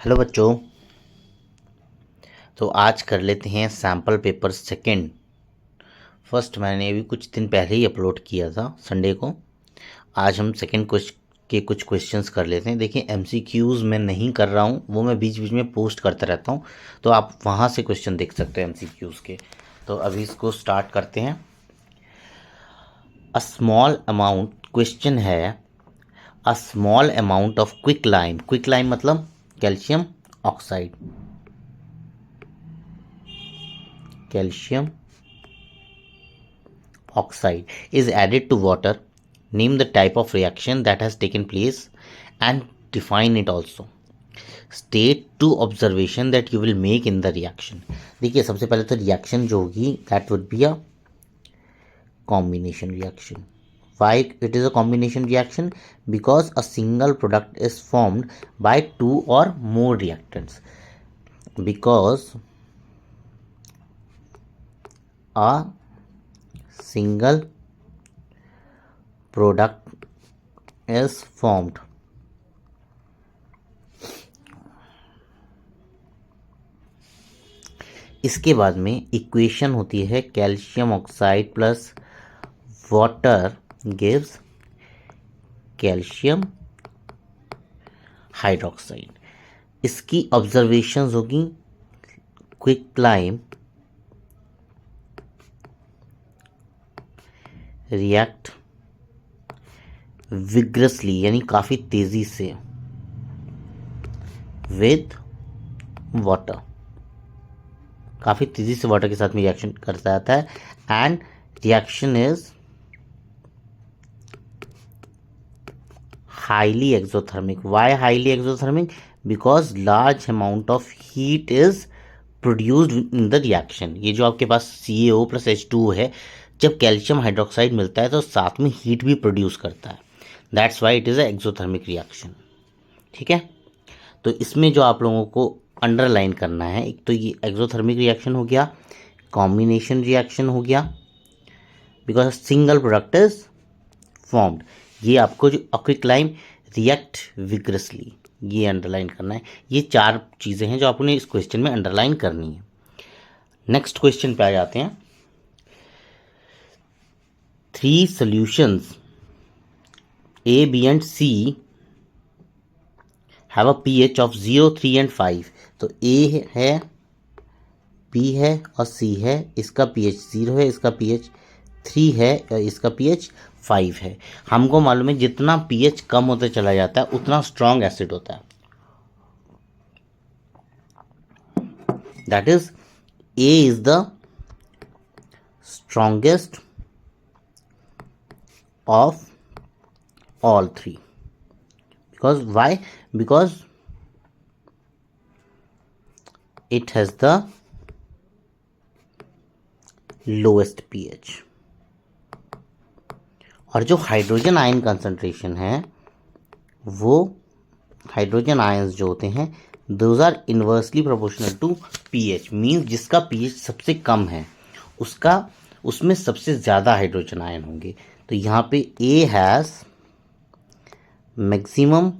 Hello बच्चों, तो आज कर लेते हैं सैम्पल पेपर सेकंड। फर्स्ट मैंने अभी कुछ दिन पहले ही अपलोड किया था संडे को। आज हम सेकंड के कुछ क्वेश्चंस कर लेते हैं। देखिए एमसीक्यूज़ मैं नहीं कर रहा हूँ, वो मैं बीच बीच में पोस्ट करता रहता हूँ, तो आप वहाँ से क्वेश्चन देख सकते हो एमसीक्यूज़ के। तो अभी इसको स्टार्ट करते हैं। अ स्मॉल अमाउंट क्वेश्चन है, a small amount of quick lime मतलब calcium oxide, calcium oxide is added to water. Name the type of reaction that has taken place and define it also. State two observation that you will make in the reaction. देखिए सबसे पहले तो reaction जो होगी that would be a combination reaction. Why it is a combination reaction? Because a single product is formed by two or more reactants. Because a single product is formed इसके बाद में equation होती है calcium oxide plus water gives calcium hydroxide. इसकी observations होगी quicklime react vigorously यानी काफ़ी तेज़ी से विद वाटर, काफ़ी तेज़ी से वाटर के साथ में रिएक्शन करता जाता है। And reaction is highly exothermic. Why highly exothermic? Because large amount of heat is produced in the reaction. ये जो आपके पास CaO प्लस H2O है, जब कैल्शियम हाइड्रोक्साइड मिलता है तो साथ में हीट भी प्रोड्यूस करता है। That's why it is a exothermic reaction. ठीक है, तो इसमें जो आप लोगों को अंडरलाइन करना है, एक तो ये एक्सोथर्मिक रिएक्शन हो गया, कॉम्बिनेशन रिएक्शन हो गया, because single product is formed. ये आपको जो क्विकलाइम रिएक्ट विग्रसली, ये अंडरलाइन करना है। ये चार चीज़ें हैं जो आपने इस क्वेश्चन में अंडरलाइन करनी है। नेक्स्ट क्वेश्चन पे आ जाते हैं। 3 solutions A, B and C have a pH of 0, 3 and 5। तो A है, B है और C है। इसका pH 0 है, इसका pH 3 है, इसका pH 5 है। हमको मालूम है जितना pH कम होता चला जाता है उतना स्ट्रॉन्ग एसिड होता है। That is A is the strongest of all three. Because why? Because it has the lowest pH। और जो हाइड्रोजन आयन कंसंट्रेशन है, वो हाइड्रोजन आयंस जो होते हैं those are inversely proportional to pH। Means जिसका pH सबसे कम है उसमें सबसे ज़्यादा हाइड्रोजन आयन होंगे। तो यहाँ पे A has maximum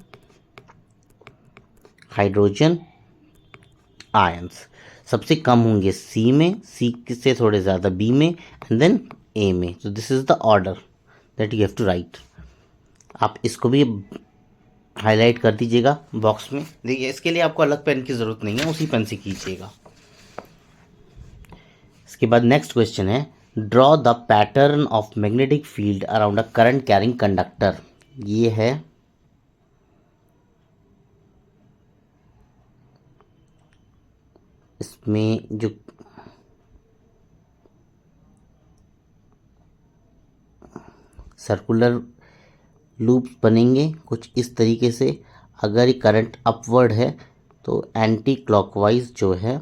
hydrogen ions, सबसे कम होंगे C में, C से थोड़े ज़्यादा B में, एंड देन A में। तो this is the order that you have to write. आप इसको भी हाईलाइट कर दीजिएगा बॉक्स में। देखिए इसके लिए आपको अलग पेन की ज़रूरत नहीं है, उसी पेन से कीजिएगा। इसके बाद नेक्स्ट क्वेश्चन है, draw the pattern of magnetic field around a current carrying conductor. ये है इसमें जो सर्कुलर लूप बनेंगे कुछ इस तरीके से। अगर ये करंट अपवर्ड है तो एंटी क्लॉकवाइज जो है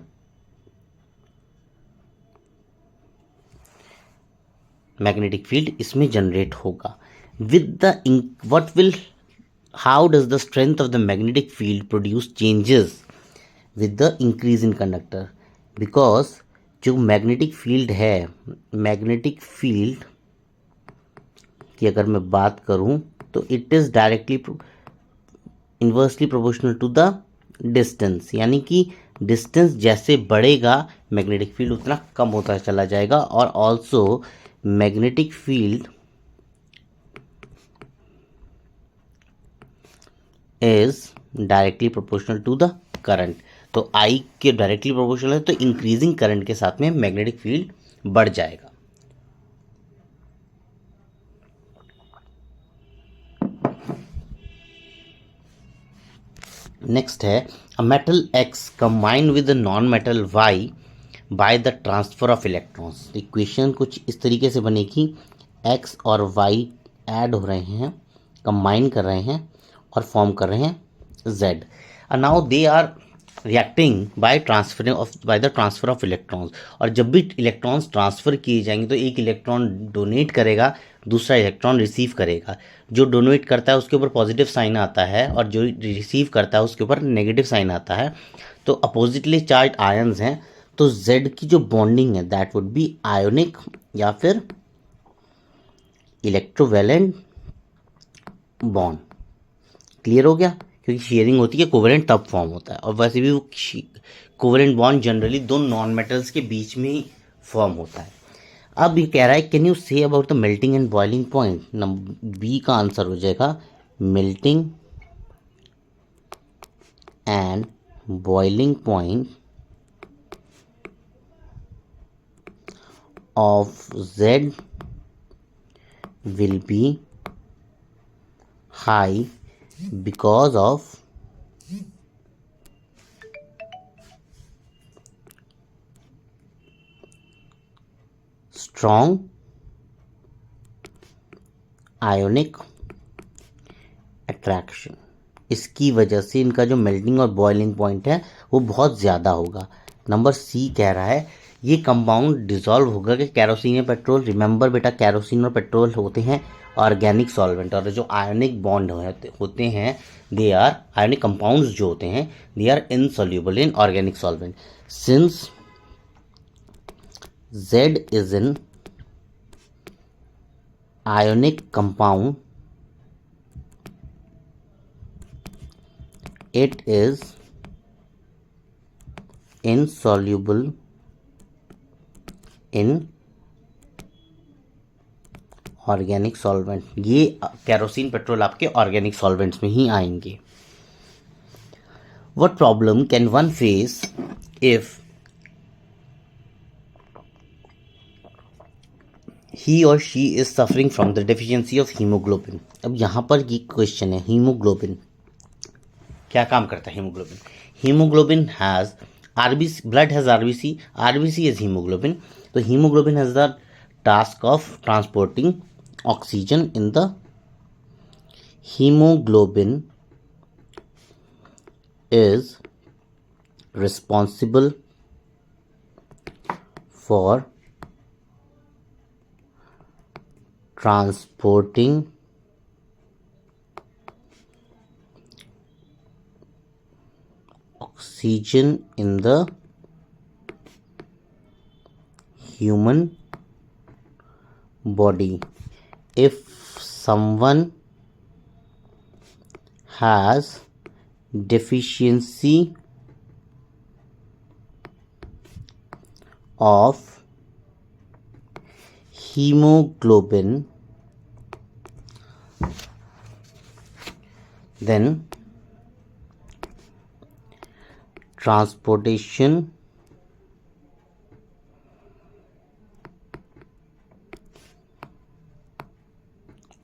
मैग्नेटिक फील्ड इसमें जनरेट होगा। With the what will how does the strength of the magnetic field produce changes with the increase in conductor. Because जो मैग्नेटिक फील्ड है, मैग्नेटिक फील्ड की अगर मैं बात करूं तो it is directly inversely proportional to the distance, यानी कि डिस्टेंस जैसे बढ़ेगा मैग्नेटिक फील्ड उतना कम होता चला जाएगा, और also magnetic field is directly proportional to the current. तो आई के डायरेक्टली प्रोपोर्शनल है, तो इंक्रीजिंग करंट के साथ में मैग्नेटिक फील्ड बढ़ जाएगा। नेक्स्ट है a metal X combine with non metal Y by the transfer of electrons. Equation कुछ इस तरीके से बनेगी, एक्स और वाई ऐड हो रहे हैं, कंबाइन कर रहे हैं और फॉर्म कर रहे हैं जेड, और now they are reacting by the transfer of electrons. और जब भी इलेक्ट्रॉन्स ट्रांसफर किए जाएंगे तो एक इलेक्ट्रॉन डोनेट करेगा, दूसरा इलेक्ट्रॉन रिसीव करेगा। जो डोनेट करता है उसके ऊपर पॉजिटिव साइन आता है और जो रिसीव करता है उसके ऊपर नेगेटिव साइन आता है। तो अपोजिटली चार्ज आयन्स हैं, तो Z की जो बॉन्डिंग है दैट वुड बी आयोनिक या फिर इलेक्ट्रोवैलेंट बॉन्ड। क्लियर हो गया, क्योंकि शेयरिंग होती है कोवेलेंट तब फॉर्म होता है, और वैसे भी वो कोवेलेंट बॉन्ड जनरली दो नॉन मेटल्स के बीच में ही फॉर्म होता है। अब ये कह रहा है can you say about the melting and boiling point. Number B का आंसर हो जाएगा melting and boiling point of Z will be high because of strong ionic attraction। इसकी वजह से इनका जो मेल्टिंग और बॉइलिंग पॉइंट है वो बहुत ज़्यादा होगा। नंबर सी कह रहा है ये कंपाउंड डिसॉल्व होगा कि कैरोसिन या पेट्रोल। रिमेंबर बेटा, कैरोसिन और पेट्रोल होते हैं ऑर्गेनिक सॉल्वेंट, और जो आयोनिक बॉन्ड होते हैं दे आर आयोनिक कंपाउंड्स जो होते हैं they are insoluble in organic solvent. Since Z is in ionic compound, it is insoluble in organic solvent. ये कैरोसिन पेट्रोल आपके ऑर्गेनिक सॉल्वेंट्स में ही आएंगे। What problem can one face if he or she is suffering from the deficiency of hemoglobin? अब यहाँ पर ये question है, हीमोग्लोबिन क्या काम करता है? Haemoglobin, haemoglobin has RBC, blood has RBC, RBC is haemoglobin. तो haemoglobin has the task of transporting oxygen in the hemoglobin is responsible for transporting oxygen in the human body. If someone has deficiency of hemoglobin, then transportation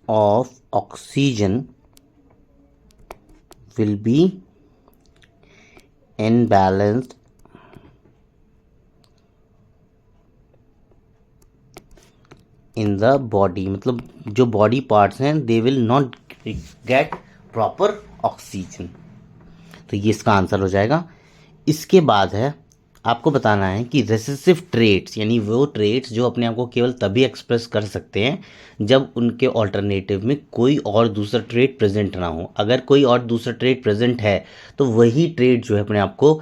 of oxygen will be imbalanced in the body। मतलब जो body parts हैं they will not get proper oxygen. तो ये इसका answer हो जाएगा। इसके बाद है आपको बताना है कि रेसेसिव ट्रेट्स, यानी वो ट्रेट्स जो अपने आप को केवल तभी एक्सप्रेस कर सकते हैं जब उनके ऑल्टरनेटिव में कोई और दूसरा ट्रेट प्रेजेंट ना हो। अगर कोई और दूसरा ट्रेट प्रेजेंट है तो वही ट्रेट जो है अपने आप को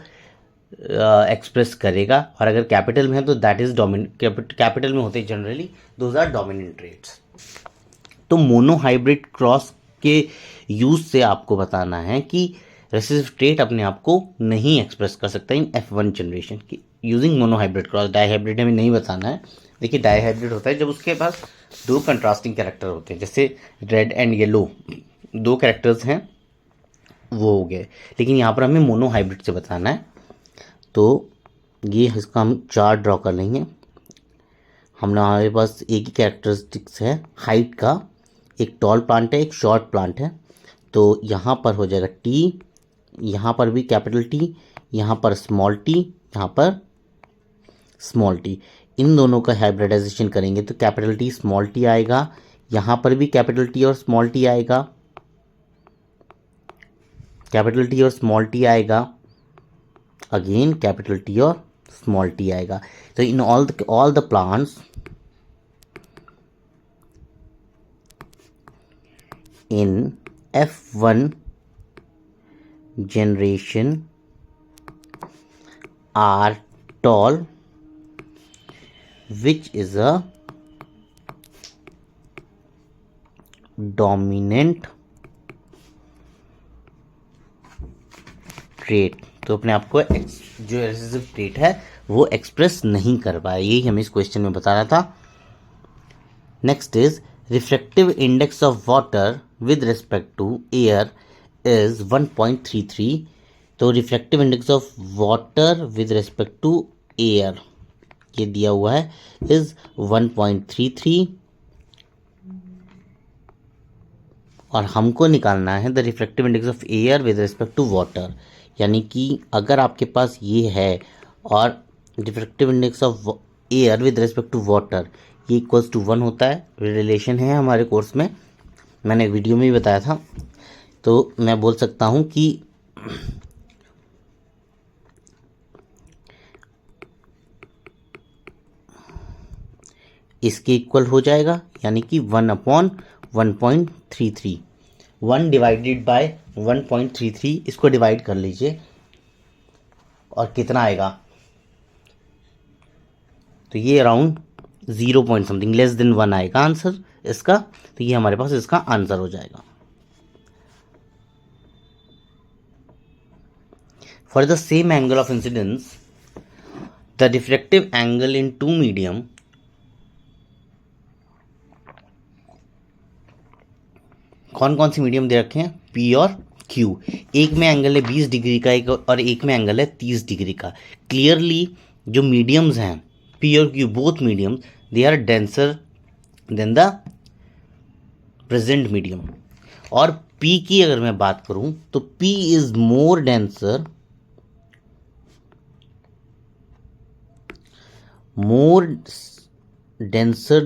एक्सप्रेस करेगा, और अगर कैपिटल में है तो दैट इज कैपिटल में होते हैं generally, those are dominant traits. तो मोनोहाइब्रिड क्रॉस के यूज से आपको बताना है कि रेसेसिव ट्रेट अपने आप को नहीं एक्सप्रेस कर सकता इन F1 जनरेशन की यूजिंग मोनोहाइब्रिड क्रॉस। डाईहाइब्रिड हमें नहीं बताना है। देखिए डाईहाइब्रिड होता है जब उसके पास दो कंट्रास्टिंग कैरेक्टर होते हैं, जैसे रेड एंड येलो दो कैरेक्टर्स हैं वो हो गए, लेकिन यहाँ पर हमें मोनोहाइब्रिड से बताना है। तो ये इसका हम चार्ट ड्रॉ कर लेंगे। हमारे पास एक ही कैरेक्टरिस्टिक्स है हाइट का, एक टॉल प्लांट है एक शॉर्ट प्लांट है। तो यहाँ पर हो जाएगा टी, यहाँ पर भी कैपिटल टी, यहाँ पर स्मॉल टी, यहाँ पर स्मॉल टी। इन दोनों का हाइब्रिडाइजेशन करेंगे तो कैपिटल टी स्मॉल टी आएगा, यहाँ पर भी कैपिटल टी और स्मॉल टी आएगा, कैपिटल टी और स्मॉल टी आएगा, अगेन कैपिटल टी और स्मॉल टी आएगा। तो in all the plants in F1 generation are tall, which is a dominant trait। तो अपने आप को जो रेसेसिव ट्रेट है वो एक्सप्रेस नहीं कर पाया, यही हमें इस क्वेश्चन में बता रहा था। Next is refractive index of water with respect to air is 1.33। तो refractive index of water with respect to air ये दिया हुआ है इज 1.33, और हमको निकालना है the refractive index of air with respect to water. यानी कि अगर आपके पास ये है और refractive index of air with respect to water ये इक्वल्स टू 1 होता है, रिलेशन है हमारे कोर्स में, मैंने वीडियो में भी बताया था। तो मैं बोल सकता हूँ कि इसके इक्वल हो जाएगा, यानी कि 1/1.33, 1 डिवाइडेड बाय 1.33, इसको डिवाइड कर लीजिए और कितना आएगा, तो ये around 0 point something less than 1 आएगा आंसर इसका। तो ये हमारे पास इसका आंसर हो जाएगा। For the same angle of incidence the refractive angle in two medium कौन कौन सी मीडियम दे रखे हैं, P और Q। एक में एंगल है 20 डिग्री का एक और एक में एंगल है 30 डिग्री का। क्लियरली जो मीडियम्स हैं P और Q both mediums they are denser than the present medium. और P की अगर मैं बात करूं तो P is more denser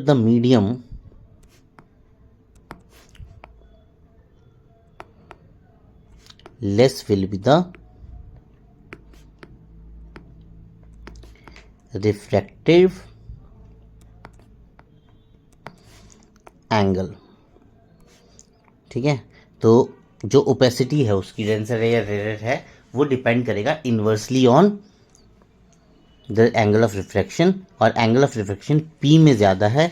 the medium less will be the refractive angle. ठीक है, तो जो ओपेसिटी है उसकी डेंसर है या रेयर है वो डिपेंड करेगा inversely on the angle of refraction, और एंगल ऑफ रिफ्रैक्शन P में ज़्यादा है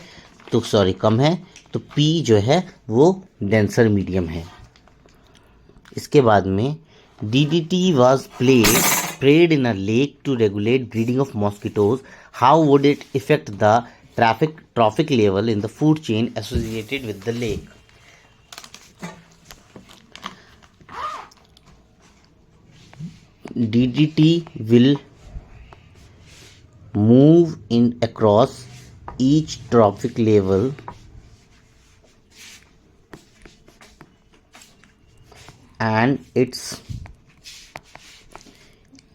तो सॉरी कम है, तो P जो है वो डेंसर मीडियम है। इसके बाद में DDT was sprayed in a lake to regulate breeding of mosquitoes. How would it affect the trophic level in the food chain associated with the lake? DDT will move in across each trophic level and its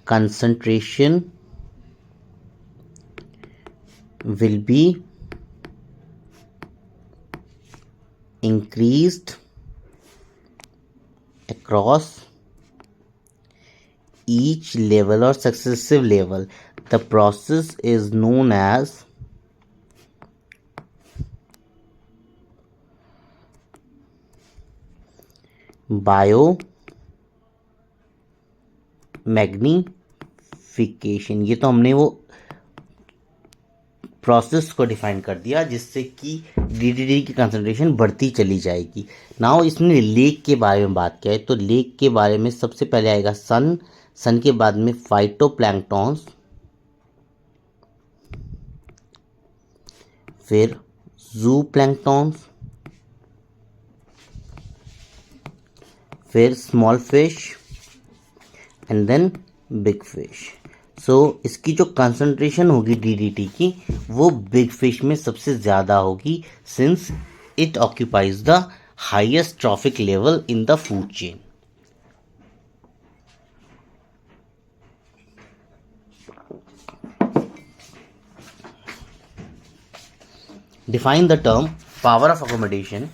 concentration will be increased across each level or successive level. The process is known as biomagnification. ये तो हमने वो process को define कर दिया जिससे कि DDT की कंसंट्रेशन बढ़ती चली जाएगी। नाउ इसने लेक के बारे में बात किया है, तो लेक के बारे में सबसे पहले आएगा सन, सन के बाद में फाइटोप्लैंक्टॉन्स, फिर जू प्लैंक्टॉन्स, फिर small fish and then big fish. So इसकी जो कंसंट्रेशन होगी DDT की वो बिग फिश में सबसे ज़्यादा होगी, since it occupies the highest trophic level in the food chain. Define the term power of accommodation,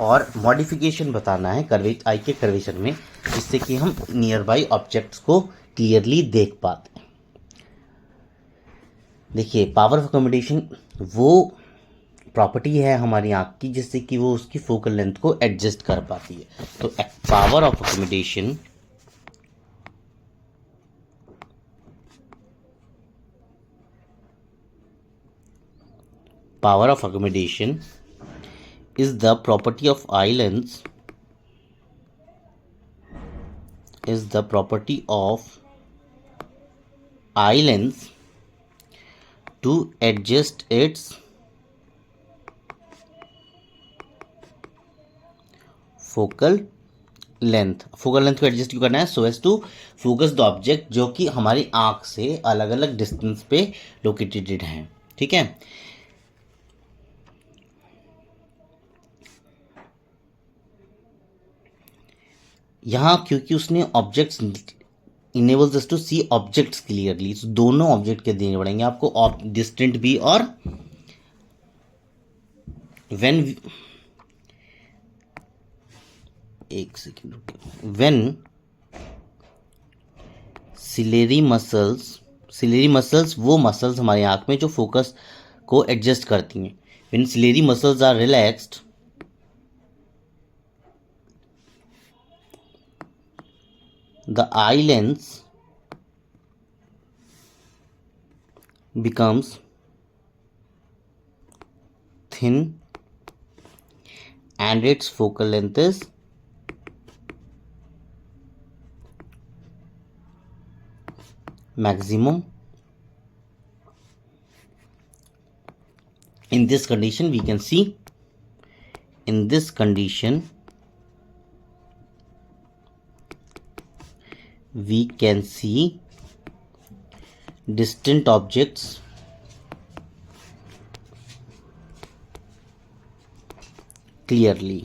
और मॉडिफिकेशन बताना है आई के कर्वेचर में, जिससे कि हम नियर बाई ऑब्जेक्ट्स को क्लियरली देख पाते हैं। देखिए, पावर ऑफ अकोमोडेशन वो प्रॉपर्टी है हमारी आँख की जिससे कि वो उसकी फोकल लेंथ को एडजस्ट कर पाती है। तो power of accommodation is the property of eye lens, to adjust its focal length को एडजस्ट क्यों करना है? So as to focus the object जो कि हमारी आंख से अलग अलग डिस्टेंस पे लोकेटेड हैं। ठीक है, यहाँ क्योंकि उसने objects enables us to see objects clearly, दोनों ऑब्जेक्ट के देने पड़ेंगे आपको, डिस्टेंट भी और व्हेन, एक सेकेंड रुकिए, व्हेन सिलेरी मसल्स वो मसल्स हमारी आंख में जो फोकस को एडजस्ट करती हैं, when ciliary muscles are relaxed, the eye lens becomes thin and its focal length is maximum. In this condition we can see, distant objects clearly.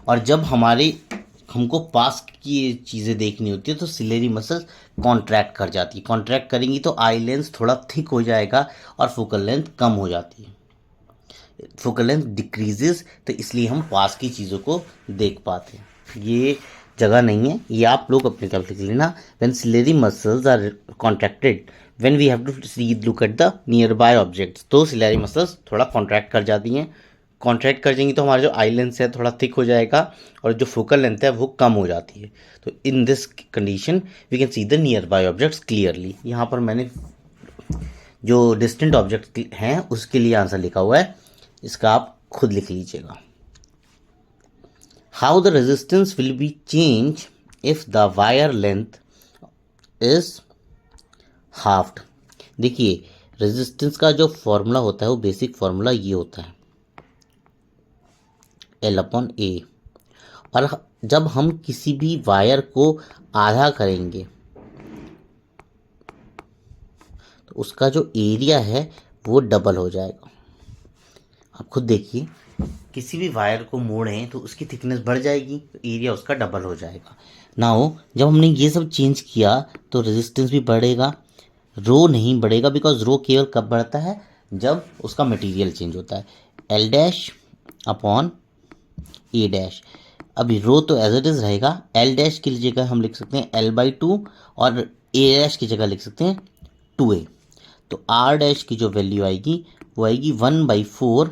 और जब हमको पास की चीज़ें देखनी होती है तो सिलेरी मसल्स कॉन्ट्रैक्ट कर जाती है, कॉन्ट्रैक्ट करेंगी तो आई लेंस थोड़ा थिक हो जाएगा और फोकल लेंथ कम हो जाती है, फोकल लेंथ डिक्रीजेस, तो इसलिए हम पास की चीज़ों को देख पाते हैं। ये जगह नहीं है, ये आप लोग अपने तरफ लिख लेना। When ciliary muscles are contracted, when we have to see look at the nearby objects, तो सिलेरी मसल्स थोड़ा कॉन्ट्रैक्ट कर जाती हैं, कॉन्ट्रैक्ट कर जाएंगी तो हमारा जो आई लेंस है थोड़ा थिक हो जाएगा और जो फोकल लेंथ है वो कम हो जाती है। तो in this condition we can see the nearby objects clearly. यहाँ पर मैंने जो डिस्टेंट ऑब्जेक्ट हैं उसके लिए आंसर लिखा हुआ है, इसका आप खुद लिख लीजिएगा। How the resistance will be change if the wire length is halved. देखिए, रेजिस्टेंस का जो फॉर्मूला होता है वो बेसिक फॉर्मूला ये होता है L/A, और जब हम किसी भी वायर को आधा करेंगे तो उसका जो एरिया है वो डबल हो जाएगा। आप खुद देखिए, किसी भी वायर को मोड़ें तो उसकी थिकनेस बढ़ जाएगी तो एरिया उसका डबल हो जाएगा। नाउ जब हमने ये सब चेंज किया तो रेजिस्टेंस भी बढ़ेगा, रो नहीं बढ़ेगा, बिकॉज रो केवल कब बढ़ता है जब उसका मटेरियल चेंज होता है। L'/A'। अभी रो तो एज इट इज रहेगा, L' की जगह हम लिख सकते हैं L/2 और A' की जगह लिख सकते हैं 2A। तो R' की जो वैल्यू आएगी वो आएगी 1/4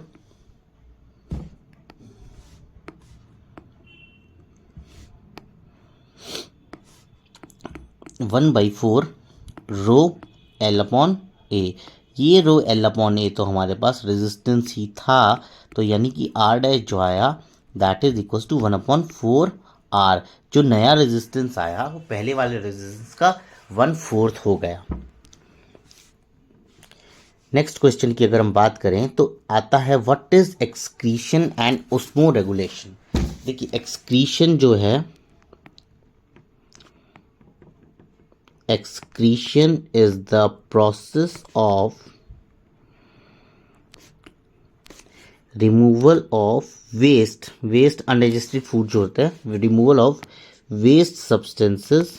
रो L/A। ए, ये रो एल अपॉन ए तो हमारे पास रेजिस्टेंस ही था, तो यानी कि आर डैश जो आया that is equal to 1/4 R. जो नया रेजिस्टेंस आया वो पहले वाले रेजिस्टेंस का 1/4 हो गया। नेक्स्ट क्वेश्चन की अगर हम बात करें तो आता है what is excretion and osmoregulation. देखिए एक्सक्रीशन जो है, excretion is the process of removal of waste undigested food जो होता है, removal of waste substances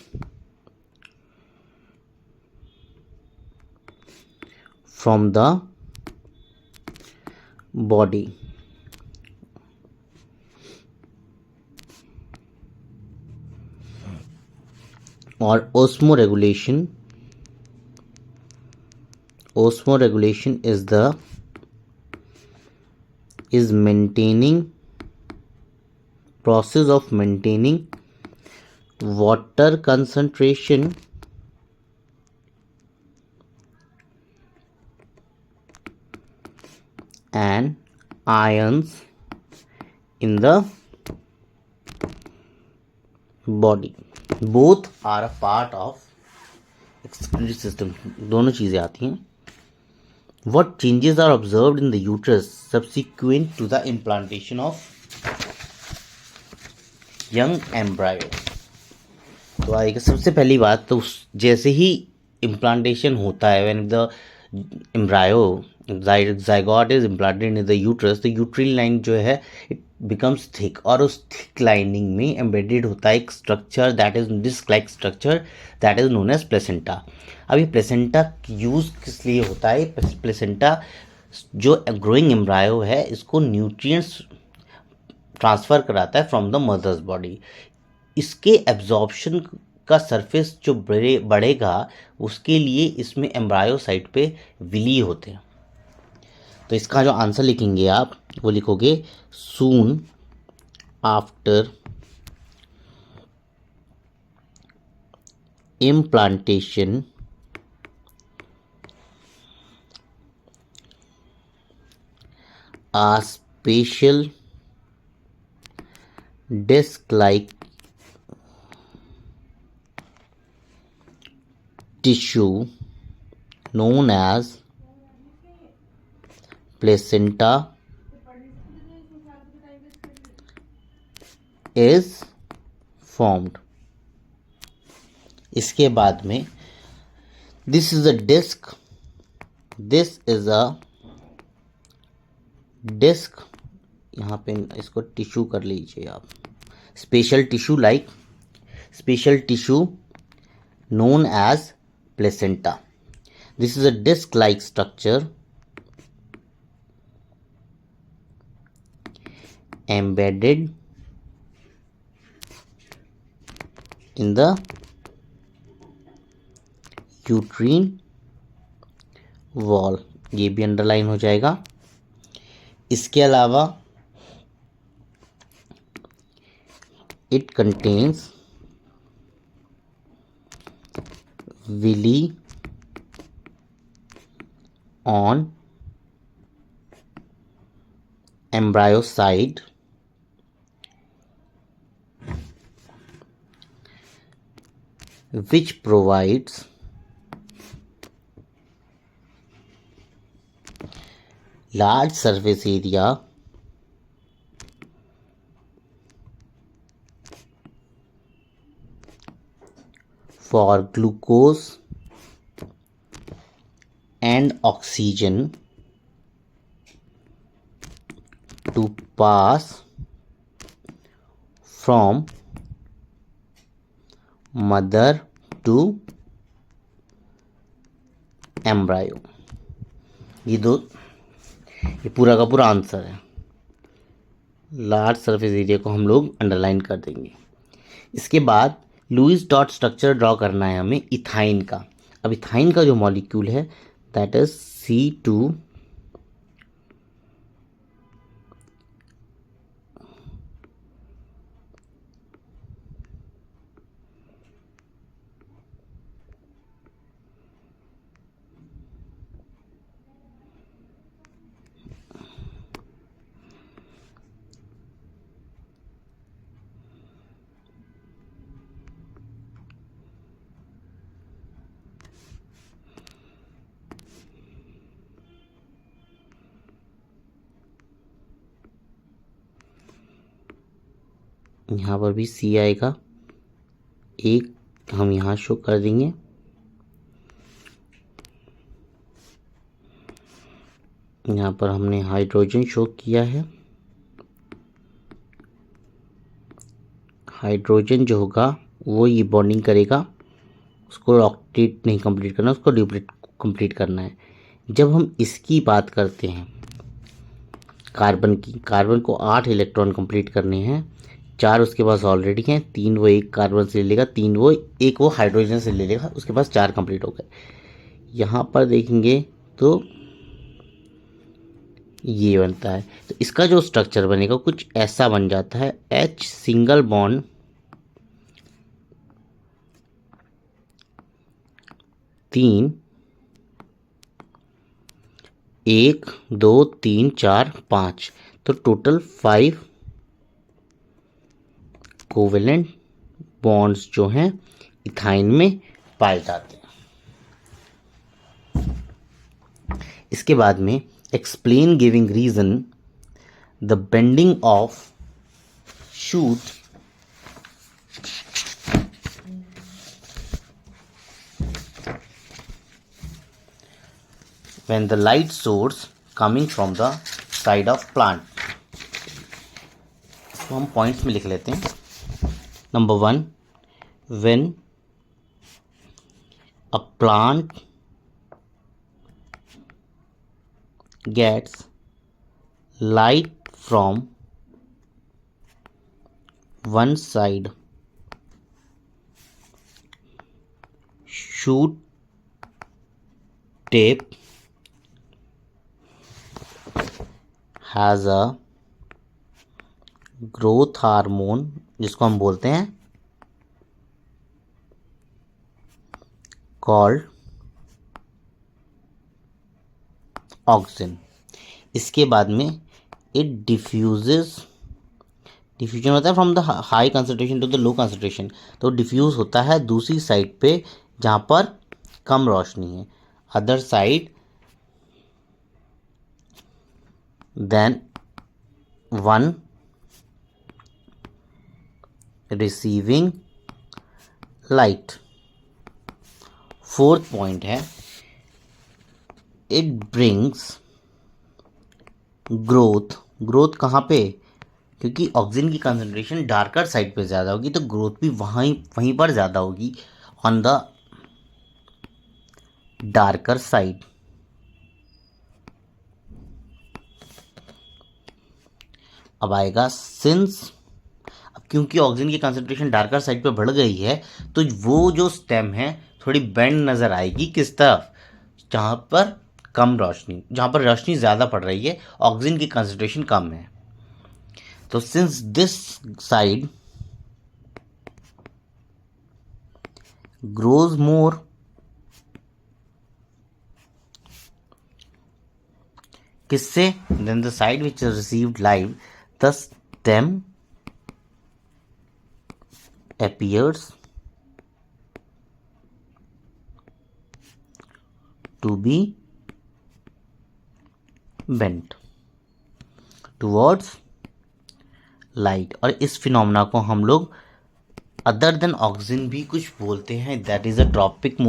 from the body. और osmoregulation is maintaining process of maintaining water concentration and ions in the body. Both are a part of excretory system. दोनों चीजें आती हैं। What changes are observed in the uterus subsequent to the implantation of young embryo? तो आएगा सबसे पहली बात तो जैसे ही इम्प्लांटेशन होता है, when the embryo zygote is implanted in the uterus, the uterine line जो है it becomes thick, और उस थिक लाइनिंग में एम्बेडेड होता है एक structure that is disc like structure that is known as placenta. अब ये प्लेसेंटा यूज किस लिए होता है? प्लेसेंटा जो ग्रोइंग एम्ब्रायो है इसको न्यूट्रिएंट्स ट्रांसफर कराता है फ्रॉम द मदर्स बॉडी। इसके एब्जॉर्प्शन का सरफेस जो बढ़ेगा उसके लिए इसमें एम्ब्रायो साइट पे विली होते हैं। तो इसका जो आंसर लिखेंगे आप वो लिखोगे soon after implantation a special disc-like tissue known as placenta is formed. इसके बाद में this is a disc यहाँ पे इसको टिश्यू कर लीजिए आप, special tissue known as placenta. This is a disc-like structure embedded in the uterine wall. ये भी अंडरलाइन हो जाएगा। इसके अलावा it contains villi on embryo side which provides large surface area for glucose and oxygen to pass from mother to embryo. ये पूरा का पूरा आंसर है। लार्ज सरफेस एरिया को हम लोग अंडरलाइन कर देंगे। इसके बाद लुईस डॉट स्ट्रक्चर ड्रॉ करना है हमें इथाइन का। अब इथाइन का जो मॉलिक्यूल है दैट इज C2 यहाँ पर भी सी आएगा, एक हम यहाँ शो कर देंगे। यहाँ पर हमने हाइड्रोजन शो किया है। हाइड्रोजन जो होगा वो ये बॉन्डिंग करेगा, उसको ऑक्टेट नहीं कंप्लीट करना, उसको ड्यूप्लेट कंप्लीट करना है। जब हम इसकी बात करते हैं कार्बन की, कार्बन को 8 इलेक्ट्रॉन कंप्लीट करने हैं, 4 उसके पास ऑलरेडी हैं, 3 वो एक कार्बन से ले लेगा, 3 वो एक वो हाइड्रोजन से ले लेगा, उसके पास 4 कंप्लीट हो गए। यहाँ पर देखेंगे तो ये बनता है। तो इसका जो स्ट्रक्चर बनेगा कुछ ऐसा बन जाता है, H सिंगल बॉन्ड 3, 1 2 3 4 5, तो टोटल 5 कोवेलेंट बॉन्ड्स जो हैं इथाइन में पाए जाते हैं। इसके बाद में explain giving reason the bending of shoot when the light source coming from the side of plant। तो हम पॉइंट्स में लिख लेते हैं। Number 1, when a plant gets light from one side, shoot tip has a growth hormone, जिसको हम बोलते हैं कॉल्ड ऑक्सिन। इसके बाद में इट डिफ्यूजन होता है from the high concentration to the low concentration, तो डिफ्यूज होता है दूसरी साइड पे जहाँ पर कम रोशनी है, other side then one receiving light. Fourth point है इट ब्रिंग्स ग्रोथ कहाँ पे, क्योंकि ऑक्सीजन की कंसंट्रेशन डार्कर साइड पे ज़्यादा होगी तो ग्रोथ भी वहीं पर ज़्यादा होगी, ऑन द डार्कर साइड। अब आएगा सिंस, अब क्योंकि ऑक्सीजन की कंसंट्रेशन डार्कर साइड पे बढ़ गई है तो वो जो स्टेम है थोड़ी बेंड नज़र आएगी, किस तरफ, जहाँ पर कम रोशनी, जहाँ पर रोशनी ज़्यादा पड़ रही है, ऑक्सीजन की कंसंट्रेशन कम है। तो since this side grows more, किससे, then the side which received light, the stem appears to be bent towards light। और इस फिनोमेना को हम लोग अदर देन ऑक्सीजन भी कुछ बोलते हैं, that is a tropic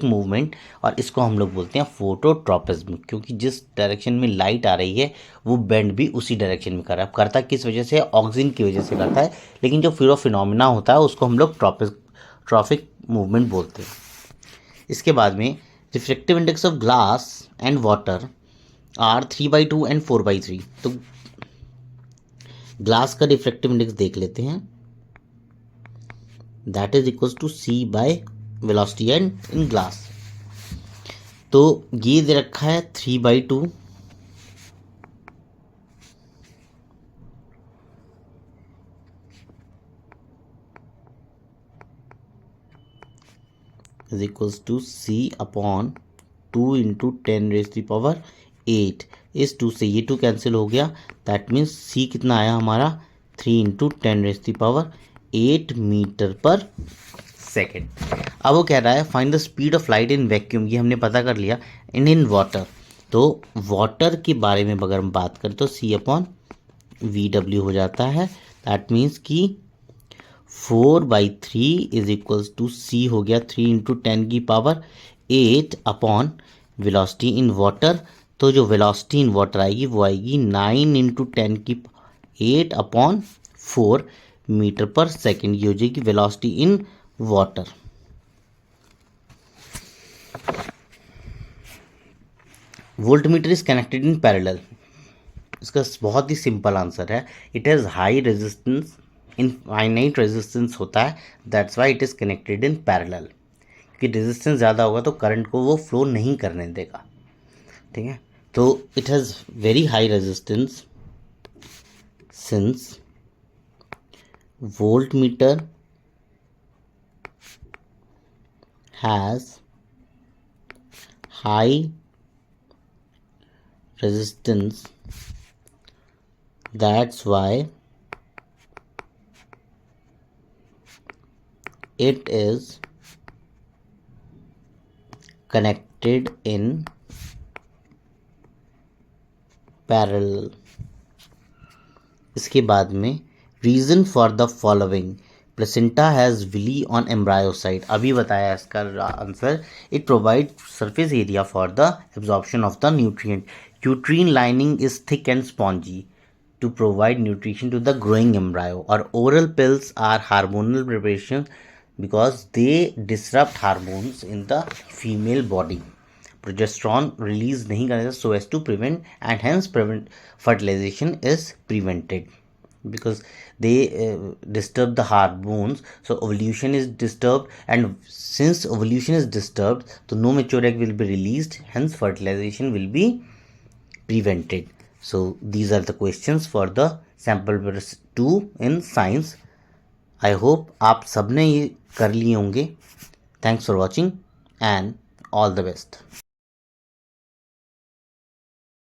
movement, और इसको हम लोग बोलते हैं फोटोट्रॉपिज्म, क्योंकि जिस डायरेक्शन में लाइट आ रही है वो बेंड भी उसी डायरेक्शन में कर रहा है। करता किस वजह से, ऑक्सीजन की वजह से करता है, लेकिन जो फिनोमेना होता है उसको हम लोग ट्रॉपिक मूवमेंट बोलते हैं। इसके बाद में reflective index of glass and water are 3/2 and 4/3। तो ग्लास का रिफ्लेक्टिव इंडेक्स देख लेते हैं, that is equals to c by velocity and in glass। तो ये दे रखा है 3/2 is equals to c upon 2 into 10 raised to the power 8। इस 2 से ये 2 कैंसिल हो गया, दैट मीन्स c कितना आया हमारा 3 into 10 raised to the power 8 metre पर सेकेंड। अब वो कह रहा है find the speed of light in vacuum, ये हमने पता कर लिया। इन वाटर, तो वाटर के बारे में अगर हम बात करें तो C/VW हो जाता है, दैट मीन्स कि 4/3 इज इक्वल्स टू सी हो गया 3 इंटू 10 की power 8 upon velocity in water. तो जो वेलोसिटी इन वाटर आएगी वो आएगी 9 इंटू 10 की 8 अपॉन 4 मीटर पर सेकेंड। ये हो जाएगी velocity in water. Voltmeter is connected in parallel. इसका बहुत ही सिंपल आंसर है, it has high resistance, infinite resistance होता है, that's why it is connected in parallel. क्योंकि रेजिस्टेंस ज़्यादा होगा तो करंट को वो फ्लो नहीं करने देगा, ठीक है। तो it has very high resistance since voltmeter has high resistance, that's why it is connected in parallel। इसके बाद में reason for the following, placenta has villi on embryo side. अभी बताया इसका answer, it provide surface area for the absorption of the nutrient. Uterine lining is thick and spongy to provide nutrition to the growing embryo, or oral pills are hormonal preparation because they disrupt hormones in the female body। progesterone release नहीं करते so as to prevent, and hence prevent fertilization is prevented because they disturb the hormones, so ovulation is disturbed, and since ovulation is disturbed so no mature egg will be released, hence fertilization will be prevented। So these are the questions for the sample paper 2 in science। I hope आप सबने ये कर लिए होंगे। Thanks for watching and all the best।